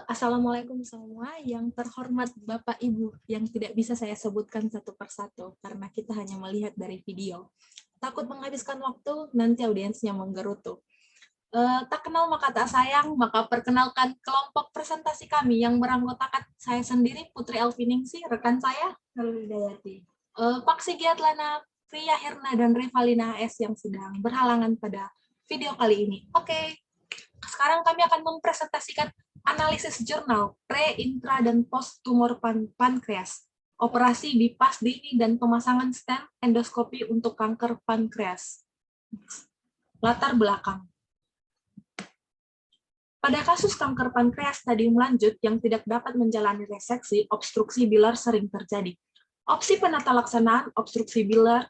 Assalamualaikum semua, yang terhormat Bapak Ibu yang tidak bisa saya sebutkan satu persatu karena kita hanya melihat dari video. Takut menghabiskan waktu, nanti audiensnya menggerutu. Tak kenal maka tak sayang, maka perkenalkan kelompok presentasi kami yang beranggotakan saya sendiri, Putri Alfiningsi, rekan saya, Nurul Hidayati, Pak Sigiat Lana, Pria Herna, dan Revalina S yang sedang berhalangan pada video kali ini. Oke, sekarang kami akan mempresentasikan analisis jurnal pre, intra, dan post tumor pankreas, operasi bypass dini dan pemasangan stent endoskopi untuk kanker pankreas. Latar belakang. Pada kasus kanker pankreas stadium lanjut yang tidak dapat menjalani reseksi, obstruksi bilar sering terjadi. Opsi penata laksanaan obstruksi bilar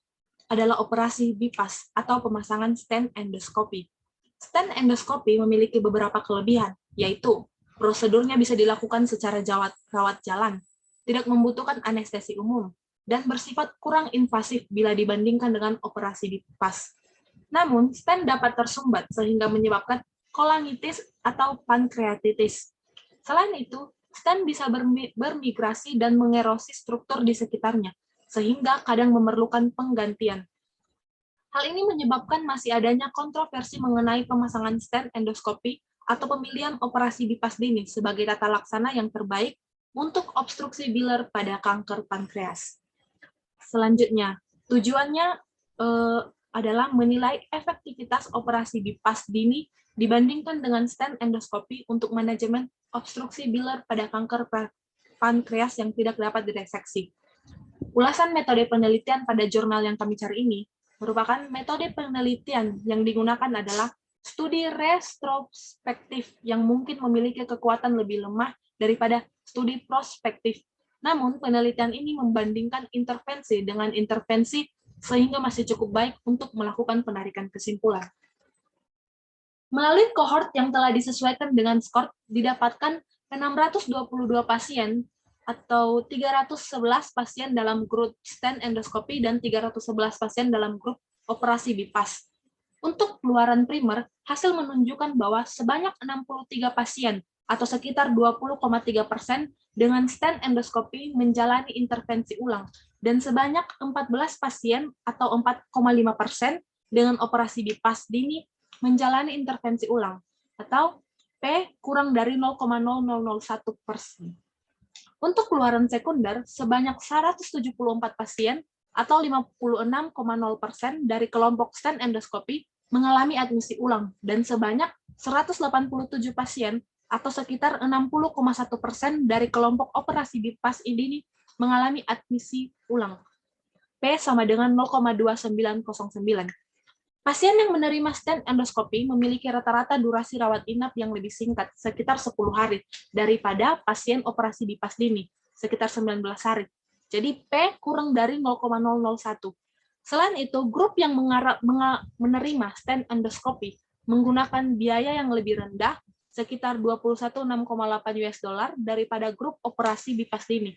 adalah operasi bypass atau pemasangan stent endoskopi. Stent endoskopi memiliki beberapa kelebihan, yaitu prosedurnya bisa dilakukan secara rawat jalan, tidak membutuhkan anestesi umum, dan bersifat kurang invasif bila dibandingkan dengan operasi bypass. Namun, stent dapat tersumbat sehingga menyebabkan kolangitis atau pankreatitis. Selain itu, stent bisa bermigrasi dan mengerosi struktur di sekitarnya, sehingga kadang memerlukan penggantian. Hal ini menyebabkan masih adanya kontroversi mengenai pemasangan stent endoskopi atau pemilihan operasi bypass dini sebagai tata laksana yang terbaik untuk obstruksi bilar pada kanker pankreas. Selanjutnya, tujuannya adalah menilai efektivitas operasi bypass dini dibandingkan dengan stent endoskopi untuk manajemen obstruksi bilar pada kanker pankreas yang tidak dapat direseksi. Ulasan metode penelitian pada jurnal yang kami cari ini merupakan metode penelitian yang digunakan adalah studi retrospektif yang mungkin memiliki kekuatan lebih lemah daripada studi prospektif. Namun, penelitian ini membandingkan intervensi dengan intervensi sehingga masih cukup baik untuk melakukan penarikan kesimpulan. Melalui kohort yang telah disesuaikan dengan skor, didapatkan 622 pasien atau 311 pasien dalam grup stent endoskopi dan 311 pasien dalam grup operasi bypass. Untuk keluaran primer, hasil menunjukkan bahwa sebanyak 63 pasien atau sekitar 20,3% dengan stent endoskopi menjalani intervensi ulang, dan sebanyak 14 pasien atau 4,5% dengan operasi bypass dini menjalani intervensi ulang, atau P kurang dari 0,0001%. Untuk keluaran sekunder, sebanyak 174 pasien atau 56,0% dari kelompok stent endoskopi mengalami admisi ulang, dan sebanyak 187 pasien atau sekitar 60,1% dari kelompok operasi bypass ini mengalami admisi ulang. P sama dengan 0,2909. Pasien yang menerima stent endoskopi memiliki rata-rata durasi rawat inap yang lebih singkat, sekitar 10 hari, daripada pasien operasi bypass dini, sekitar 19 hari. Jadi P kurang dari 0,001. Selain itu, grup yang menerima stent endoskopi menggunakan biaya yang lebih rendah, sekitar 21,6,8 US$ daripada grup operasi bypass dini,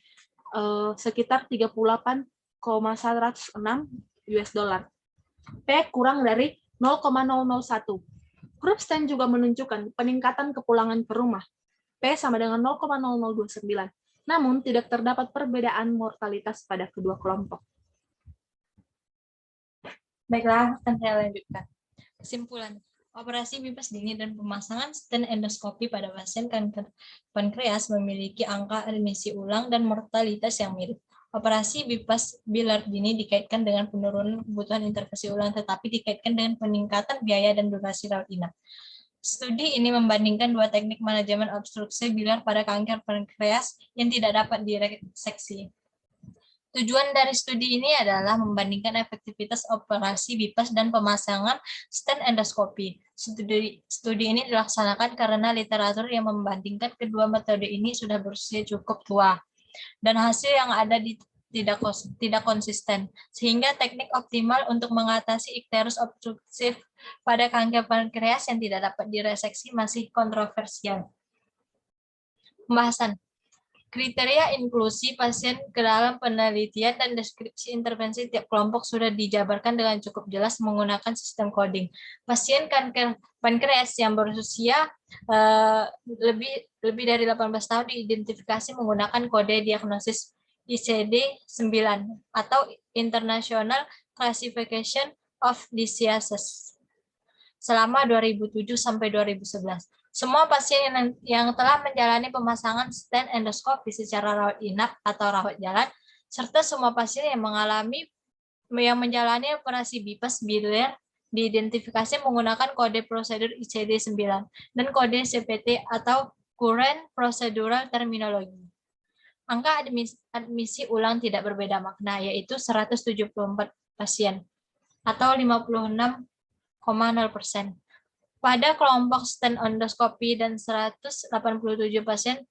sekitar 38,106 US$. P kurang dari 0,001. Grup stent juga menunjukkan peningkatan kepulangan ke rumah, P sama dengan 0,0029. Namun, tidak terdapat perbedaan mortalitas pada kedua kelompok. Baiklah, akan saya lanjutkan. Kesimpulan, operasi bypass dini dan pemasangan stent endoskopi pada pasien kanker pankreas memiliki angka admisi ulang dan mortalitas yang mirip. Operasi bypass bilar dini dikaitkan dengan penurunan kebutuhan intervensi ulang, tetapi dikaitkan dengan peningkatan biaya dan durasi rawat inap. Studi ini membandingkan dua teknik manajemen obstruksi bilar pada kanker pankreas yang tidak dapat direseksi. Tujuan dari studi ini adalah membandingkan efektivitas operasi bypass dan pemasangan stent endoskopi. Studi ini dilaksanakan karena literatur yang membandingkan kedua metode ini sudah berusia cukup tua, dan hasil yang ada tidak konsisten, sehingga teknik optimal untuk mengatasi ikterus obstruktif pada kanker pankreas yang tidak dapat direseksi masih kontroversial. Pembahasan. Kriteria inklusi pasien ke dalam penelitian dan deskripsi intervensi tiap kelompok sudah dijabarkan dengan cukup jelas menggunakan sistem coding. Pasien kanker pankreas yang berusia lebih dari 18 tahun diidentifikasi menggunakan kode diagnosis ICD-9 atau International Classification of Diseases selama 2007 sampai 2011. Semua pasien yang telah menjalani pemasangan stent endoskopi secara rawat inap atau rawat jalan, serta semua pasien yang menjalani operasi bypass biliar diidentifikasi menggunakan kode prosedur ICD-9 dan kode CPT atau Current Procedural Terminology. Angka admisi ulang tidak berbeda makna, yaitu 174 pasien atau 56,0%. Pada kelompok stent endoskopi dan 187 pasien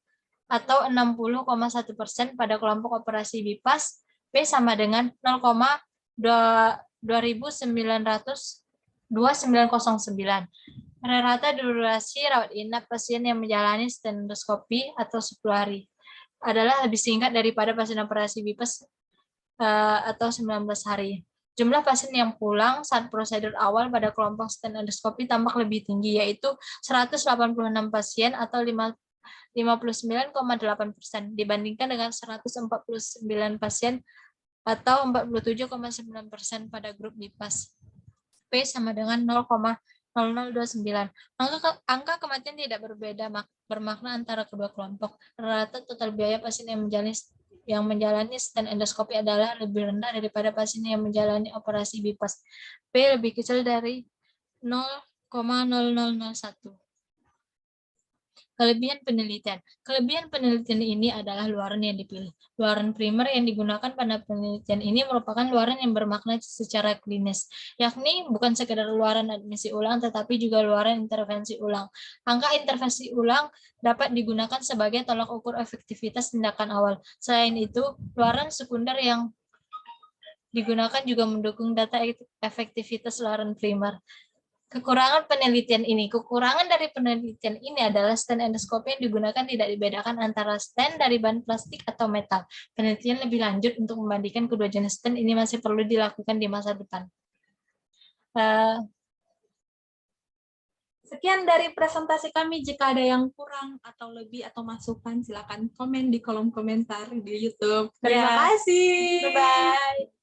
atau 60,1% pada kelompok operasi bypass, P sama dengan 0,2909. Rata durasi rawat inap pasien yang menjalani stent endoskopi atau 10 hari adalah lebih singkat daripada pasien operasi bypass atau 19 hari. Jumlah pasien yang pulang saat prosedur awal pada kelompok stent endoskopi tampak lebih tinggi, yaitu 186 pasien atau 59,8% dibandingkan dengan 149 pasien atau 47,9% pada grup bypass. P sama dengan 0,0029. Angka kematian tidak bermakna antara kedua kelompok. Rata total biaya pasien yang menjalani stent endoskopi adalah lebih rendah daripada pasien yang menjalani operasi bypass. P lebih kecil dari 0,0001. Kelebihan penelitian. Kelebihan penelitian ini adalah luaran yang dipilih. Luaran primer yang digunakan pada penelitian ini merupakan luaran yang bermakna secara klinis, yakni bukan sekedar luaran admisi ulang, tetapi juga luaran intervensi ulang. Angka intervensi ulang dapat digunakan sebagai tolak ukur efektivitas tindakan awal. Selain itu, luaran sekunder yang digunakan juga mendukung data efektivitas luaran primer. Kekurangan dari penelitian ini adalah stent endoskopi yang digunakan tidak dibedakan antara stent dari bahan plastik atau metal. Penelitian lebih lanjut untuk membandingkan kedua jenis stent ini masih perlu dilakukan di masa depan. Sekian dari presentasi kami. Jika ada yang kurang atau lebih atau masukan, silakan komen di kolom komentar di YouTube. Terima kasih. Bye-bye.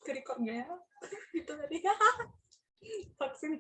Record nggak ya? Itu tadi. Vaksin.